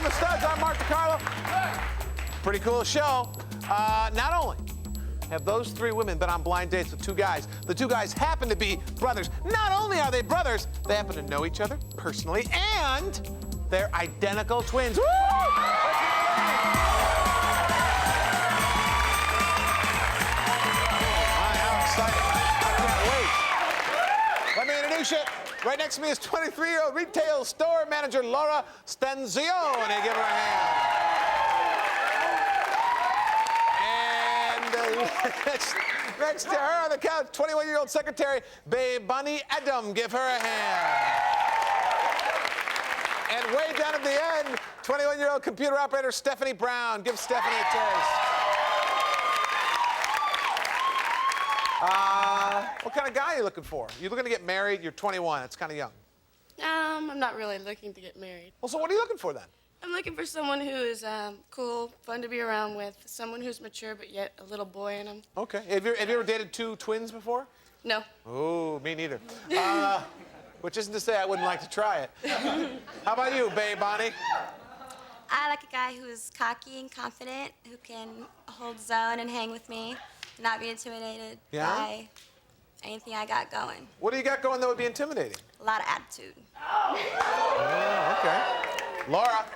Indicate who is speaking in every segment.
Speaker 1: the Studs. I'm Mark DiCarlo. Pretty cool show. Not only have those three women been on blind dates with two guys, the two guys happen to be brothers. Not only are they brothers, they happen to know each other personally, and they're identical twins. Woo! Let me introduce you. Right next to me is 23-year-old retail store manager Laura Stanzione. Give her a hand. And next to her on the couch, 21-year-old secretary Bonnie Adam. Give her a hand. And way down at the end, 21-year-old computer operator Stephanie Brown. Give Stephanie a taste. What kind of guy are you looking for? You're looking to get married, you're 21, it's kind of young.
Speaker 2: I'm not really looking to get married.
Speaker 1: Well, so what are you looking for then?
Speaker 2: I'm looking for someone who is cool, fun to be around with, someone who's mature but yet a little boy in him.
Speaker 1: Okay. Have you ever dated two twins before?
Speaker 2: No.
Speaker 1: Oh, me neither. Which isn't to say I wouldn't like to try it. How about you, Babe Bonnie?
Speaker 3: I like a guy who's cocky and confident, who can hold his own and hang with me, not be intimidated by anything I got going.
Speaker 1: What do you got going that would be intimidating?
Speaker 3: A lot of attitude.
Speaker 1: Oh, okay. Laura,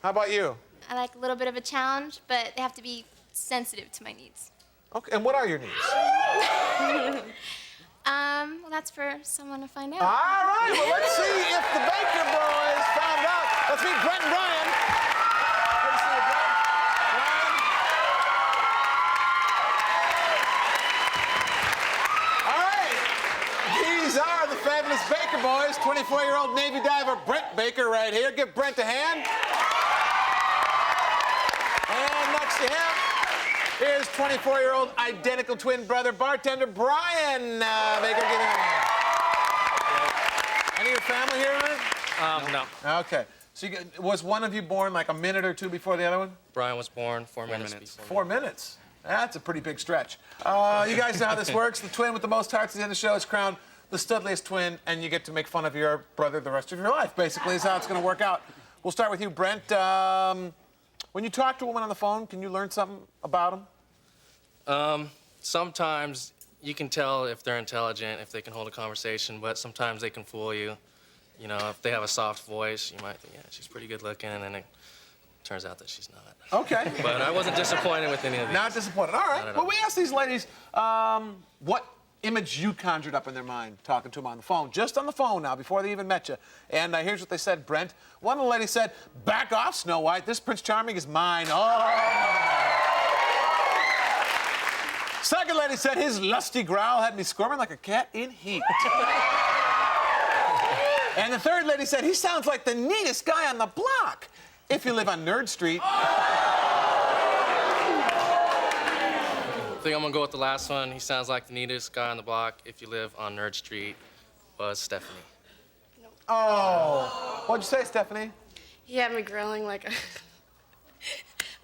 Speaker 1: how about you?
Speaker 4: I like a little bit of a challenge, but they have to be sensitive to my needs.
Speaker 1: Okay, and what are your needs?
Speaker 4: Well, that's for someone to find out.
Speaker 1: All right, well, let's see if the Baker boys found out. Let's meet Brent and Brian. Good to see you, Brent. Brian. All right, these are the fabulous Baker boys. 24-year-old Navy diver Brent Baker right here. Give Brent a hand. And next to him is 24-year-old identical twin brother bartender Brian Baker. Give him a hand. Any of your family here tonight?
Speaker 5: No.
Speaker 1: Okay. So was one of you born like a minute or two before the other one?
Speaker 5: Brian was born 4 minutes before.
Speaker 1: 4 minutes. That's a pretty big stretch. You guys know how this works. The twin with the most hearts at the end of the show is crowned the studliest twin, and you get to make fun of your brother the rest of your life, basically, is how it's going to work out. We'll start with you, Brent. When you talk to a woman on the phone, can you learn something about them?
Speaker 5: Sometimes you can tell if they're intelligent, if they can hold a conversation, but sometimes they can fool you. You know, if they have a soft voice, you might think, yeah, she's pretty good looking, and then it turns out that she's not.
Speaker 1: Okay.
Speaker 5: But I wasn't disappointed with any of these.
Speaker 1: Not disappointed. All right.
Speaker 5: Not at
Speaker 1: Well,
Speaker 5: all.
Speaker 1: we asked these ladies what image you conjured up in their mind talking to them on the phone, just on the phone now, before they even met you. And here's what they said, Brent. One of the ladies said, "Back off, Snow White. This Prince Charming is mine." Oh. Second lady said, "His lusty growl had me squirming like a cat in heat." And the third lady said, "He sounds like the neatest guy on the block if you live on Nerd Street."
Speaker 5: I think I'm gonna go with the last one. He sounds like the neatest guy on the block if you live on Nerd Street. Was Stephanie.
Speaker 1: Oh. What'd you say, Stephanie?
Speaker 2: He had me growling like a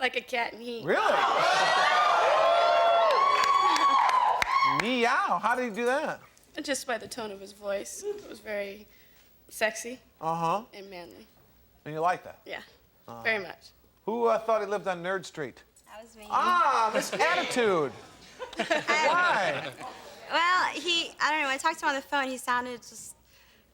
Speaker 2: like a cat in heat.
Speaker 1: Really? Meow. How did he do that?
Speaker 2: Just by the tone of his voice. It was very sexy
Speaker 1: Uh-huh.
Speaker 2: and manly.
Speaker 1: And you like that?
Speaker 2: Yeah, very much.
Speaker 1: Who thought he lived on Nerd Street?
Speaker 3: That was me.
Speaker 1: Ah, this attitude. Why?
Speaker 3: Well, I don't know, when I talked to him on the phone, he sounded just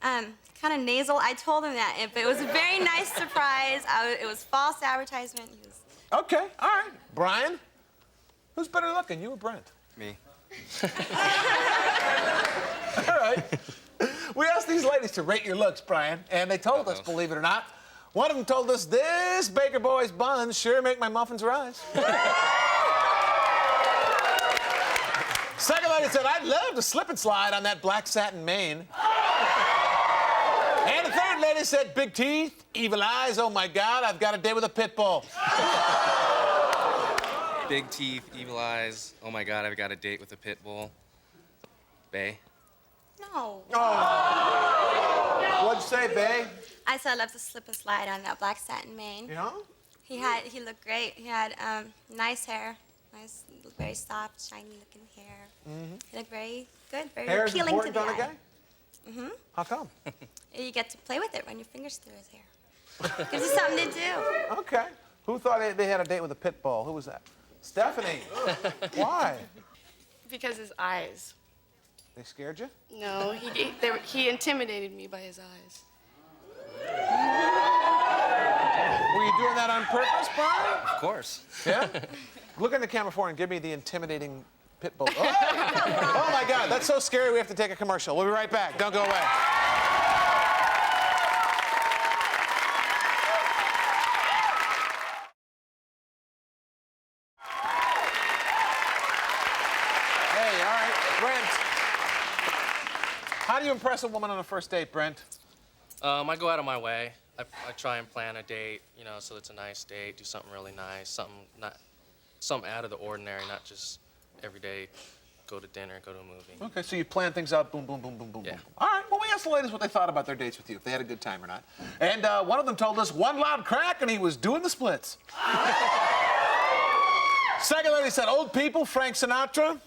Speaker 3: kind of nasal. I told him that, but it was a very nice surprise. It was false advertisement. He was...
Speaker 1: Okay, all right. Brian? Who's better looking, you or Brent?
Speaker 5: Me.
Speaker 1: All right. We asked these ladies to rate your looks, Brian, and they told us, believe it or not, one of them told us, "This Baker Boy's buns sure make my muffins rise." Second lady said, "I'd love to slip and slide on that black satin mane." And the third lady said, "Big teeth, evil eyes, oh my God, I've got a date with a pit bull."
Speaker 6: Big teeth, evil eyes. Oh my God, I've got a date with a pit bull. Bae.
Speaker 3: No.
Speaker 1: What'd you say, Bae?
Speaker 3: I said I'd love to slip and slide on that black satin mane.
Speaker 1: Yeah?
Speaker 3: He looked great. He had nice hair, nice, very soft, shiny looking hair. He looked very good, very
Speaker 1: Hair is
Speaker 3: appealing to
Speaker 1: important
Speaker 3: the
Speaker 1: on a
Speaker 3: eye.
Speaker 1: guy? How come?
Speaker 3: You get to play with it, run your fingers through his hair. Gives you something to do.
Speaker 1: Okay. Who thought they had a date with a pit bull? Who was that? Stephanie. Why?
Speaker 2: Because his eyes.
Speaker 1: They scared you?
Speaker 2: No, he intimidated me by his eyes.
Speaker 1: Were you doing that on purpose, Brian?
Speaker 6: Of course.
Speaker 1: Yeah? Look in the camera for and give me the intimidating pit bull. Oh! Oh my God, that's so scary we have to take a commercial. We'll be right back. Don't go away. Hey, all right, Brent. How do you impress a woman on a first date, Brent?
Speaker 5: I go out of my way. I try and plan a date, you know, so it's a nice date. Do something really nice, something out of the ordinary, not just every day. Go to dinner, go to a movie.
Speaker 1: Okay, so you plan things out, boom, boom, boom, boom, boom,
Speaker 5: Yeah.
Speaker 1: boom. All right, well, we asked the ladies what they thought about their dates with you, if they had a good time or not. And one of them told us one loud crack and he was doing the splits. Second lady said, old people, Frank Sinatra.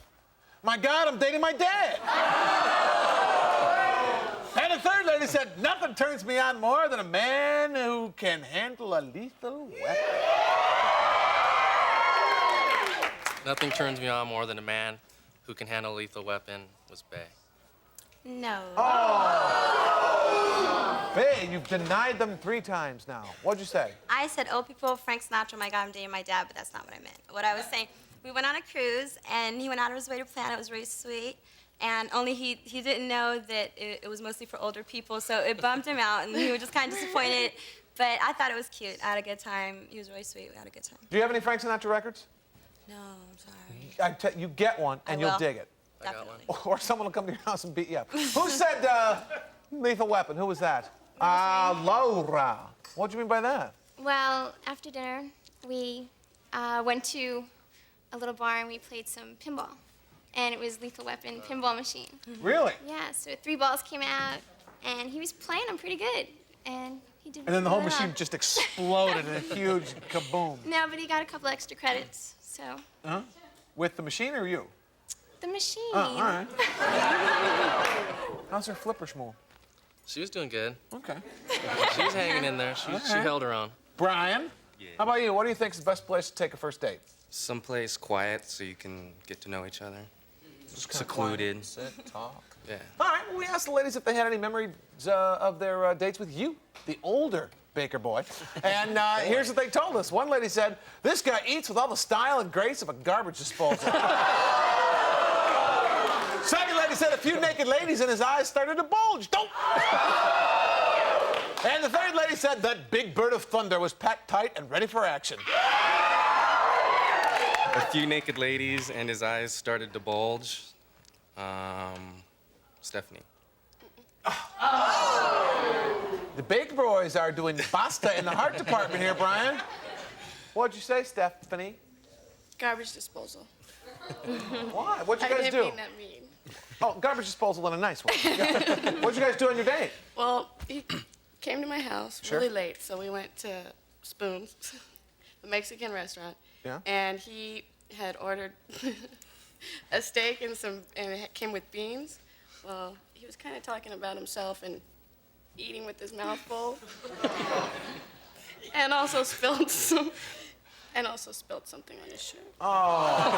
Speaker 1: My God, I'm dating my dad. And the third lady said, nothing turns me on more than a man who can handle a lethal weapon.
Speaker 5: Nothing turns me on more than a man who can handle a lethal weapon. Was Bay.
Speaker 3: No.
Speaker 1: Babe, you've denied them 3 times now. What'd you say?
Speaker 3: I said, old people, Frank Sinatra, my God, I'm dating my dad, but that's not what I meant. What I was saying, we went on a cruise, and he went out of his way to plan it. It was really sweet. And only he didn't know that it was mostly for older people, so it bummed him out, and he was just kind of disappointed. But I thought it was cute. I had a good time. He was really sweet. We had a good time.
Speaker 1: Do you have any Frank Sinatra records?
Speaker 3: No, I'm sorry.
Speaker 1: You get one, and you'll
Speaker 3: will.
Speaker 1: dig it.
Speaker 5: I got
Speaker 3: Definitely.
Speaker 5: one.
Speaker 1: Or someone will come to your house and beat you up. Who said lethal weapon? Who was that? Laura. What do you mean by that?
Speaker 4: Well, after dinner, we went to a little bar and we played some pinball. And it was Lethal Weapon pinball machine.
Speaker 1: Really?
Speaker 4: Yeah, so 3 balls came out, and he was playing them pretty good. And he did
Speaker 1: And then the whole
Speaker 4: really well.
Speaker 1: machine just exploded in a huge kaboom.
Speaker 4: No, but he got a couple extra credits, so.
Speaker 1: Huh? With the machine or you?
Speaker 4: The machine.
Speaker 1: Oh, all right. How's her flipper schmoo?
Speaker 5: She was doing good.
Speaker 1: Okay.
Speaker 5: She was hanging in there. She held her own.
Speaker 1: Brian?
Speaker 6: Yeah.
Speaker 1: How about you? What do you think is the best place to take a first date?
Speaker 6: Someplace quiet so you can get to know each other.
Speaker 1: Just kinda
Speaker 6: Secluded.
Speaker 1: quiet, sit, talk.
Speaker 6: Yeah.
Speaker 1: All right, well, we asked the ladies if they had any memories of their dates with you, the older Baker boy. And here's what they told us. One lady said, this guy eats with all the style and grace of a garbage disposal. Second lady said a few naked ladies and his eyes started to bulge. Don't. And the third lady said that big bird of thunder was packed tight and ready for action.
Speaker 6: A few naked ladies and his eyes started to bulge. Stephanie.
Speaker 1: The Baker boys are doing basta in the heart department here, Brian. What'd you say, Stephanie?
Speaker 2: Garbage disposal.
Speaker 1: Why? What'd you
Speaker 2: I
Speaker 1: guys
Speaker 2: didn't
Speaker 1: do?
Speaker 2: mean that mean.
Speaker 1: Oh, garbage disposal in a nice way. What'd you guys do on your date?
Speaker 2: Well, he came to my house
Speaker 1: Sure.
Speaker 2: really late, so we went to Spoons, the Mexican restaurant.
Speaker 1: Yeah.
Speaker 2: And he had ordered a steak and it came with beans. Well, he was kind of talking about himself and eating with his mouth full. and also spilled something on his shirt.
Speaker 1: Oh.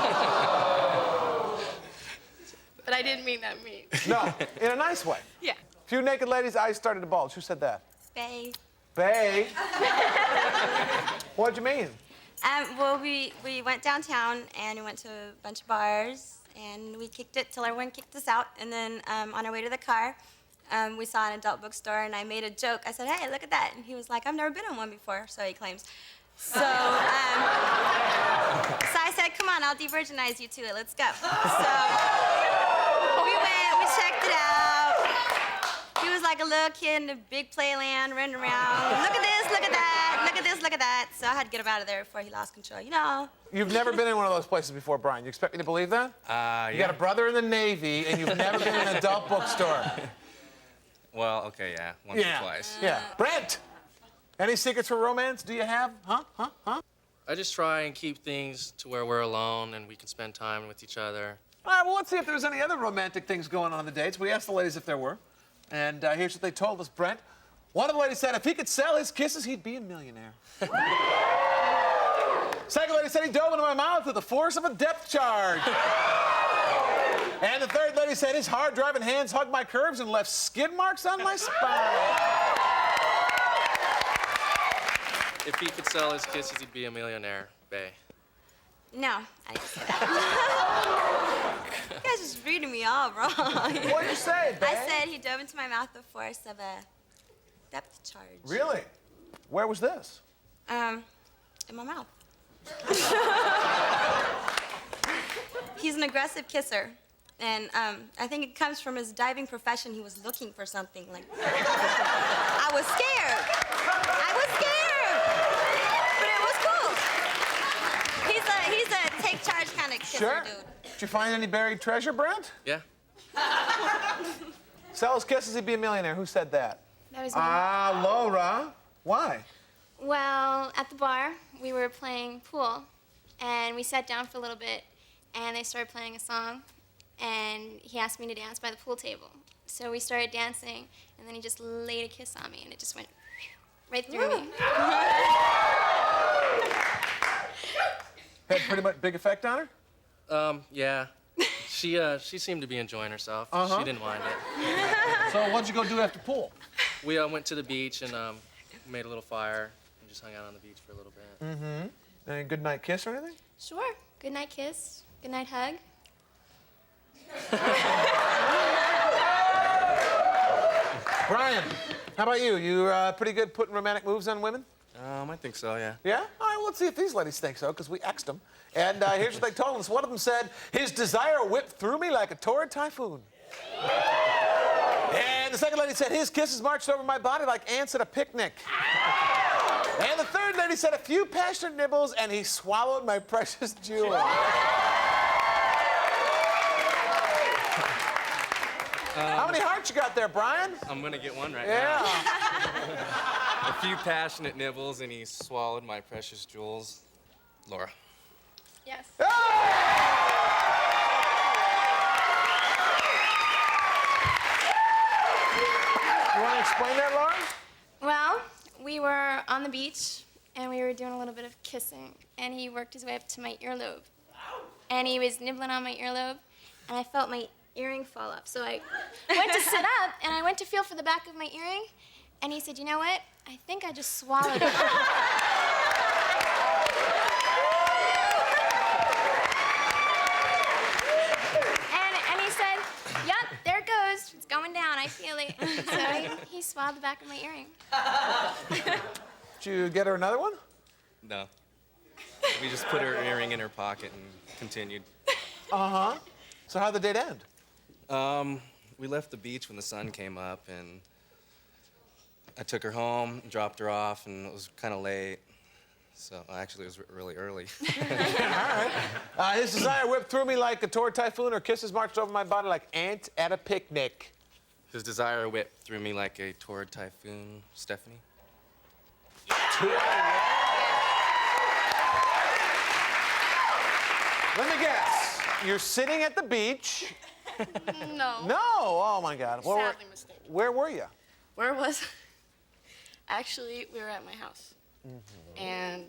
Speaker 2: But I didn't mean that mean.
Speaker 1: No, in a nice way.
Speaker 2: Yeah.
Speaker 1: Few naked ladies' eyes started to bulge. Who said that?
Speaker 3: Bae.
Speaker 1: Bae. What'd you mean?
Speaker 3: Well, we went downtown and we went to a bunch of bars and we kicked it till everyone kicked us out. And then on our way to the car, we saw an adult bookstore and I made a joke. I said, hey, look at that. And he was like, I've never been in one before, so he claims. So, so I said, come on, I'll de-virginize you to it. Let's go. So we went, we checked it out. He was like a little kid in a big playland running around. Look at this, look at that, look at this, look at that. So I had to get him out of there before he lost control. You know.
Speaker 1: You've never been in one of those places before, Brian. You expect me to believe that? You got a brother in the Navy and you've never been in an adult bookstore.
Speaker 6: Well, okay, yeah. Once or twice.
Speaker 1: Yeah. Brent, any secrets for romance? Do you have? Huh?
Speaker 5: I just try and keep things to where we're alone and we can spend time with each other.
Speaker 1: All right, well, let's see if there's any other romantic things going on the dates. We asked the ladies if there were. And here's what they told us, Brent. One of the ladies said if he could sell his kisses, he'd be a millionaire. Second lady said he dove into my mouth with the force of a depth charge. And the third lady said his hard-driving hands hugged my curves and left skid marks on my spine.
Speaker 5: If he could sell his kisses, he'd be a millionaire, Bay.
Speaker 3: No, I didn't say that. You guys just reading me all wrong.
Speaker 1: What'd you say, babe?
Speaker 3: I said he dove into my mouth with the force of a depth charge.
Speaker 1: Really? Where was this?
Speaker 3: In my mouth. He's an aggressive kisser. And I think it comes from his diving profession. He was looking for something like. I was scared. But it was cool. He's a take charge kind of kisser,
Speaker 1: Sure.
Speaker 3: dude.
Speaker 1: Did you find any buried treasure, Brent?
Speaker 5: Yeah?
Speaker 1: Sell his kisses, he'd be a millionaire. Who said that?
Speaker 4: That was me.
Speaker 1: Ah, Laura. Why?
Speaker 4: Well, at the bar, we were playing pool, and we sat down for a little bit, and they started playing a song, and he asked me to dance by the pool table. So we started dancing, and then he just laid a kiss on me, and it just went right through me.
Speaker 1: Had pretty much big effect on her?
Speaker 5: Yeah. She seemed to be enjoying herself.
Speaker 1: Uh-huh.
Speaker 5: She didn't mind it.
Speaker 1: So what'd you go do after pool?
Speaker 5: We went to the beach and made a little fire and just hung out on the beach for a little bit.
Speaker 1: Any good night kiss or anything?
Speaker 4: Sure. Good night kiss. Good night hug.
Speaker 1: Brian, how about you? You pretty good putting romantic moves on women?
Speaker 6: I think so, yeah.
Speaker 1: Yeah? All right, well, let's see if these ladies think so, because we X'd them. And here's what they told us. One of them said, his desire whipped through me like a torrid typhoon. And the second lady said, his kisses marched over my body like ants at a picnic. And the third lady said, a few passionate nibbles, and he swallowed my precious jewel. How many hearts you got there, Brian?
Speaker 6: I'm gonna get one right
Speaker 1: Yeah.
Speaker 6: now. A few passionate nibbles, and he swallowed my precious jewels. Laura.
Speaker 4: Yes.
Speaker 1: You want to explain that, Laura?
Speaker 4: Well, we were on the beach, and we were doing a little bit of kissing, and he worked his way up to my earlobe. And he was nibbling on my earlobe, and I felt my earring fall off. So I went to sit up, and I went to feel for the back of my earring, and he said, you know what? I think I just swallowed it. and he said, yep, there it goes. It's going down. I feel it. So he swallowed the back of my earring.
Speaker 1: Did you get her another one?
Speaker 6: No. We just put her earring in her pocket and continued.
Speaker 1: Uh-huh. So how'd the date end?
Speaker 6: We left the beach when the sun came up, and I took her home, dropped her off, and it was kind of late. So actually, it was really early.
Speaker 1: All right. His desire whipped through me like a torrid typhoon, or kisses marched over my body like ants at a picnic.
Speaker 6: His desire whipped through me like a torrid typhoon. Stephanie?
Speaker 1: Let me guess. You're sitting at the beach.
Speaker 2: No.
Speaker 1: No. Oh my God.
Speaker 2: Sadly mistaken.
Speaker 1: Where were you?
Speaker 2: Where was Actually, we were at my house. And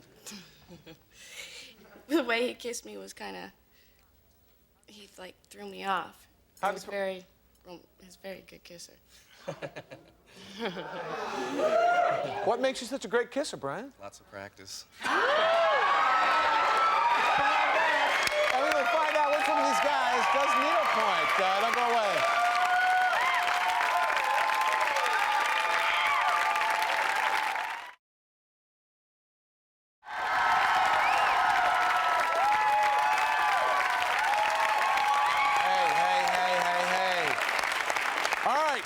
Speaker 2: the way he kissed me was kind of, he like threw me off.
Speaker 1: How
Speaker 2: He was
Speaker 1: did-
Speaker 2: he's a very good kisser.
Speaker 1: What makes you such a great kisser, Brian?
Speaker 6: Lots of practice.
Speaker 1: And we're gonna find out which one of these guys does needlepoint. Don't go away. Hey. All right.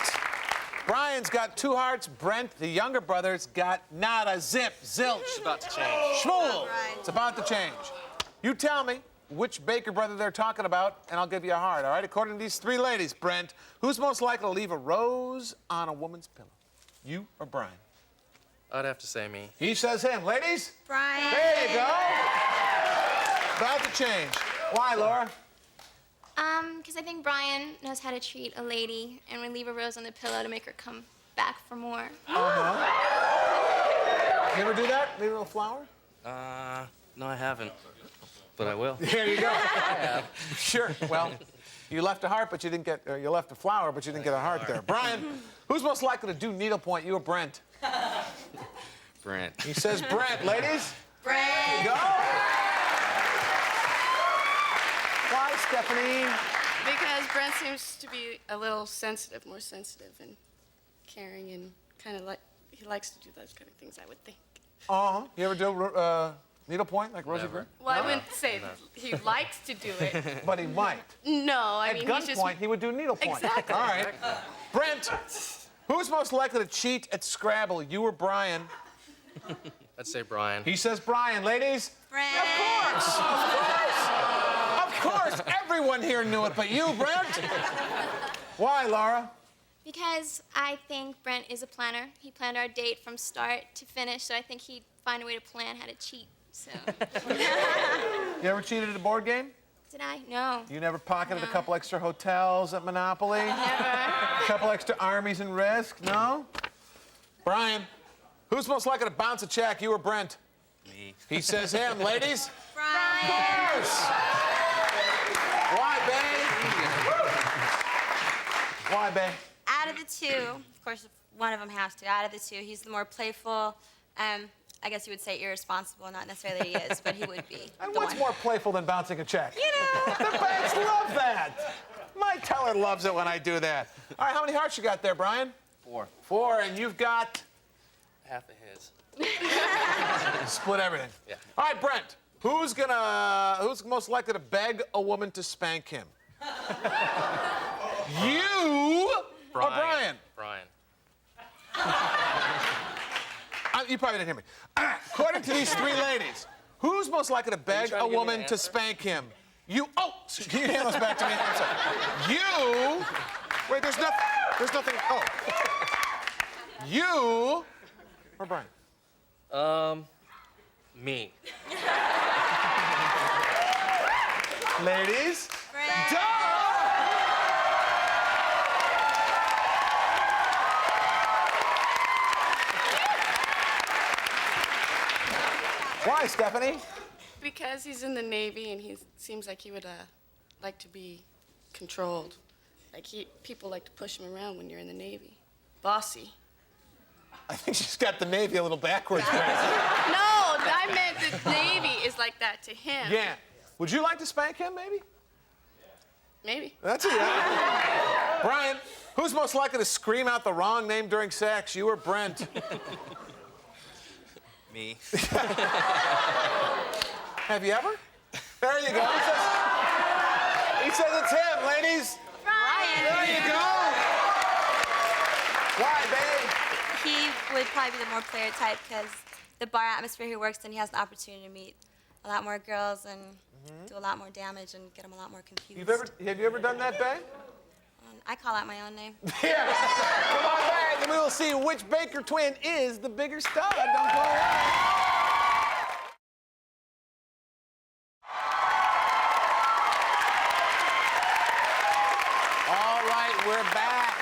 Speaker 1: Brian's got 2 hearts. Brent, the younger brother's got nada, zip, zilch.
Speaker 5: It's about to change.
Speaker 1: Schmool.
Speaker 3: right.
Speaker 1: It's about to change. You tell me which Baker brother they're talking about, and I'll give you a heart, all right? According to these 3 ladies, Brent, who's most likely to leave a rose on a woman's pillow? You or Brian?
Speaker 5: I'd have to say me.
Speaker 1: He says him. Ladies,
Speaker 3: Brian.
Speaker 1: there you go. About to change. Why, Laura?
Speaker 4: Because I think Brian knows how to treat a lady and would leave a rose on the pillow to make her come back. back for more.
Speaker 1: You ever do that? Leave a little flower?
Speaker 6: No, I haven't, but I will.
Speaker 1: There you go. Sure. Well, you left a heart, but you didn't get. You left a flower, but you didn't get a heart there. Brian, who's most likely to do needlepoint? You or Brent?
Speaker 6: Brent.
Speaker 1: He says Brent. Ladies.
Speaker 3: Brent.
Speaker 1: Go. Why, Stephanie?
Speaker 2: Because Brent seems to be a little sensitive, more sensitive and caring, and kind of like he likes to do those kind of things, I would think.
Speaker 1: You ever do needlepoint like Rosie Green?
Speaker 2: Well, I wouldn't say he likes to do it.
Speaker 1: But he might.
Speaker 2: No, I
Speaker 1: At
Speaker 2: mean he's just.
Speaker 1: gunpoint, he would do needlepoint.
Speaker 2: Exactly.
Speaker 1: All right. Brent, who's most likely to cheat at Scrabble? You or Brian?
Speaker 5: I'd say Brian.
Speaker 1: He says Brian. Ladies?
Speaker 3: Brent.
Speaker 1: Of course. Of course. Of course. Everyone here knew it, but you, Brent? Why, Laura?
Speaker 4: Because I think Brent is a planner. He planned our date from start to finish, so I think he'd find a way to plan how to cheat. So,
Speaker 1: You ever cheated at a board game?
Speaker 4: did I? No.
Speaker 1: You never pocketed a couple extra hotels at Monopoly?
Speaker 4: Never.
Speaker 1: A couple extra armies in Risk? No? Brian, who's most likely to bounce a check, you or Brent?
Speaker 6: Me.
Speaker 1: He says him. Ladies?
Speaker 3: Brian.
Speaker 1: Yes. Why, babe? Why, babe?
Speaker 3: Out of the two, of course, one of them has to. Out of the two, he's the more playful. I guess you would say irresponsible, not necessarily that he is, but he would be.
Speaker 1: And
Speaker 3: the
Speaker 1: what's
Speaker 3: one.
Speaker 1: more playful than bouncing a check?
Speaker 3: You know.
Speaker 1: The banks love that. My teller loves it when I do that. All right, how many hearts you got there, Brian?
Speaker 6: 4.
Speaker 1: 4, and you've got
Speaker 5: Half of his.
Speaker 1: split everything.
Speaker 5: Yeah.
Speaker 1: All right, Brent. Who's most likely to beg a woman to spank him? You or Brian?
Speaker 5: Brian.
Speaker 1: You probably didn't hear me. According to these 3 ladies, who's most likely to beg
Speaker 5: trying
Speaker 1: a
Speaker 5: to give me
Speaker 1: woman
Speaker 5: an
Speaker 1: to
Speaker 5: answer?
Speaker 1: spank him? You. Oh, can you hand this back to me? I'm sorry. You. Wait, there's nothing. Oh. You or Brian?
Speaker 5: Me.
Speaker 1: Ladies.
Speaker 3: Brent.
Speaker 1: Duh! Why, Stephanie?
Speaker 2: Because he's in the Navy and he seems like he would like to be controlled. Like people like to push him around when you're in the Navy. Bossy.
Speaker 1: I think she's got the Navy a little backwards. Brent.
Speaker 2: No, I meant the Navy is like that to him.
Speaker 1: Yeah. Would you like to spank him, maybe?
Speaker 2: Maybe.
Speaker 1: That's it. Yeah. Brian, who's most likely to scream out the wrong name during sex? You or Brent?
Speaker 6: Me.
Speaker 1: Have you ever? There you go. He says it's him, ladies.
Speaker 3: Brian.
Speaker 1: There you go. Why, babe?
Speaker 3: He would probably be the more player type because the bar atmosphere he works in, he has the opportunity to meet a lot more girls and do a lot more damage and get them a lot more confused.
Speaker 1: Have you ever done that, babe?
Speaker 3: I call out my own name.
Speaker 1: Yeah. Come on back, and we will see which Baker twin is the bigger stud. Don't go away. All right, we're back.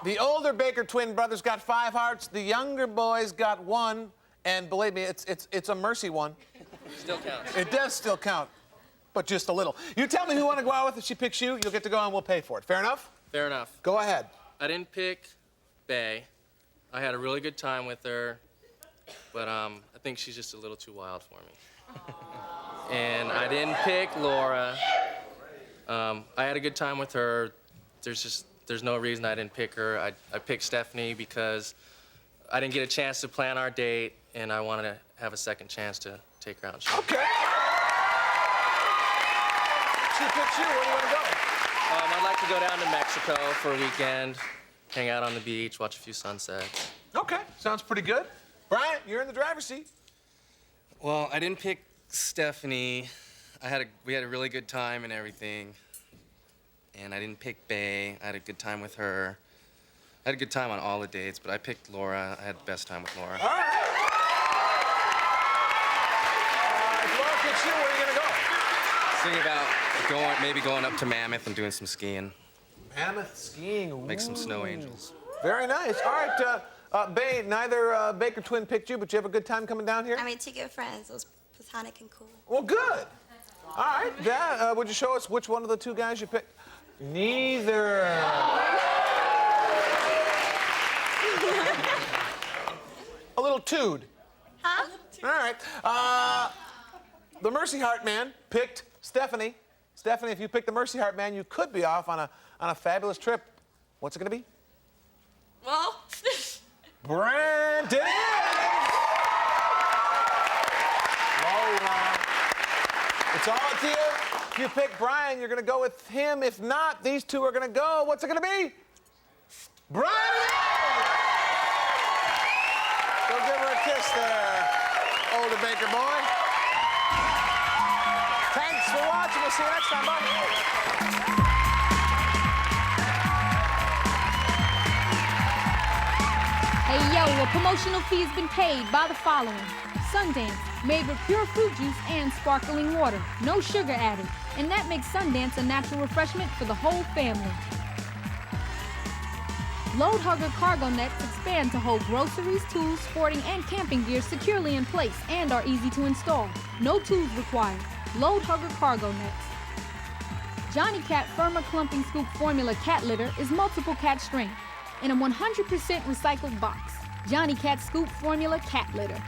Speaker 1: The older Baker twin brothers got 5 hearts. The younger boys got 1. And believe me, it's a mercy one.
Speaker 5: Still counts.
Speaker 1: It does still count, but just a little. You tell me who you want to go out with. If she picks you, you'll get to go and we'll pay for it. Fair enough?
Speaker 5: Fair enough.
Speaker 1: Go ahead.
Speaker 5: I didn't pick Bay. I had a really good time with her, but I think she's just a little too wild for me. And I didn't pick Laura. I had a good time with her. There's no reason I didn't pick her. I picked Stephanie because I didn't get a chance to plan our date, and I wanted to have a second chance to take her out and shoot.
Speaker 1: Okay. She picks you. Where do you want to go?
Speaker 5: I'd like to go down to Mexico for a weekend, hang out on the beach, watch a few sunsets.
Speaker 1: Okay. Sounds pretty good. Brian, you're in the driver's seat.
Speaker 6: Well, I didn't pick Stephanie. We had a really good time and everything. And I didn't pick Bay. I had a good time with her. I had a good time on all the dates, but I picked Laura. I had the best time with Laura.
Speaker 1: All right. If Laura picks you, where are you going to go?
Speaker 6: Thinking about maybe going up to Mammoth and doing some skiing.
Speaker 1: Mammoth skiing.
Speaker 6: Make some
Speaker 1: Ooh.
Speaker 6: snow angels.
Speaker 1: Very nice. All right, Bay, neither Baker twin picked you, but you have a good time coming down here?
Speaker 3: I mean, two good friends. It was platonic and cool.
Speaker 1: Well, good. All right, Dad, would you show us which one of the two guys you picked? Neither. A little tood.
Speaker 3: Huh?
Speaker 1: All right. The Mercy Heart Man picked Stephanie. Stephanie, if you pick the Mercy Heart Man, you could be off on a fabulous trip. What's it gonna be?
Speaker 3: Well,
Speaker 1: Brandon! It's all up to you. If you pick Brian, you're gonna go with him. If not, these two are gonna go. What's it gonna be? Brian! Go give her a kiss there, older Baker boy. Thanks for watching. We'll see you next time. Bye.
Speaker 7: Hey yo, a promotional fee has been paid by the following. Sundance, made with pure fruit juice and sparkling water. No sugar added. And that makes Sundance a natural refreshment for the whole family. Load Hugger cargo nets expand to hold groceries, tools, sporting, and camping gear securely in place and are easy to install. No tools required. Load Hugger cargo nets. Johnny Cat Firma Clumping Scoop Formula cat litter is multiple cat strength in a 100% recycled box. Johnny Cat Scoop Formula cat litter.